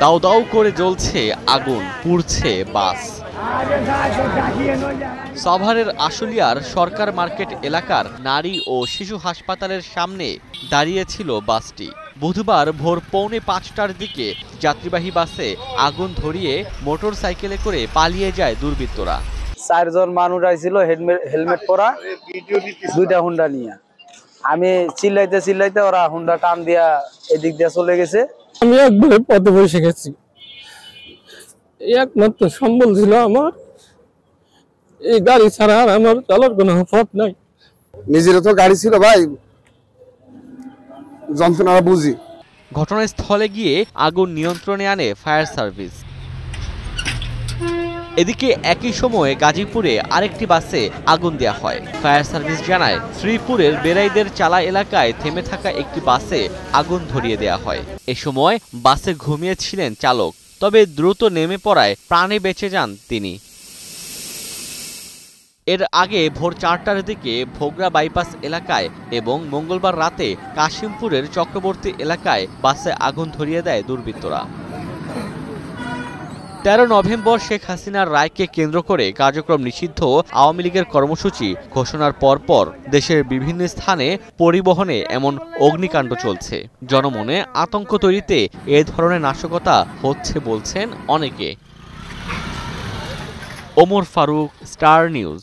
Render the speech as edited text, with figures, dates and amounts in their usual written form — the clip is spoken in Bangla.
দাউ দাউ করে জ্বলছে আগুন, পুড়ছে বাস। সাভারের আশুলিয়ার সরকার মার্কেট এলাকার নারী ও শিশু হাসপাতালের সামনে দাঁড়িয়েছিল বাসটি। বুধবার ভোর 4:45টার দিকে যাত্রীবাহী বাসে আগুন ধরিয়ে মোটর সাইকেলে করে পালিয়ে যায় দুর্বৃত্তরা। 4 জন মানুষ আইছিল হেলমেট পরা, 2টা হুন্ডা নিয়ে। আমি চিল্লাইতে ওরা হুন্ডা টান দিয়া এদিক দিয়ে চলে গেছে। আমি একবারে পথে বসে গেছি, একমাত্র সম্বল ছিল আমার, এই গাড়ি ছাড়া আর আমার চলার কোনো পথ নাই। নিজের তো গাড়ি ছিল ভাই, যন্ত্রণা বুঝি। ঘটনাস্থলে গিয়ে আগুন নিয়ন্ত্রণে আনে ফায়ার সার্ভিস। এদিকে একই সময়ে গাজীপুরে আরেকটি বাসে আগুন দেয়া হয়। ফায়ার সার্ভিস জানায়, শ্রীপুরের বেড়াইদের চালা এলাকায় থেমে থাকা একটি বাসে আগুন ধরিয়ে দেয়া হয়। এ সময় বাসে ঘুমিয়েছিলেন চালক, তবে দ্রুত নেমে পড়ায় প্রাণে বেঁচে যান তিনি। এর আগে ভোর 4টার দিকে ভোগড়া বাইপাস এলাকায় এবং মঙ্গলবার রাতে কাশিমপুরের চক্রবর্তী এলাকায় বাসে আগুন ধরিয়ে দেয় দুর্বৃত্তরা। 13 নভেম্বর শেখ হাসিনার রায়কে কেন্দ্র করে কার্যক্রম নিষিদ্ধ আওয়ামী লীগের কর্মসূচি ঘোষণার পরপর দেশের বিভিন্ন স্থানে পরিবহনে এমন অগ্নিকাণ্ড চলছে। জনমনে আতঙ্ক তৈরিতে এ ধরনের নাশকতা হচ্ছে বলছেন অনেকে। Omar Faruk, Star news.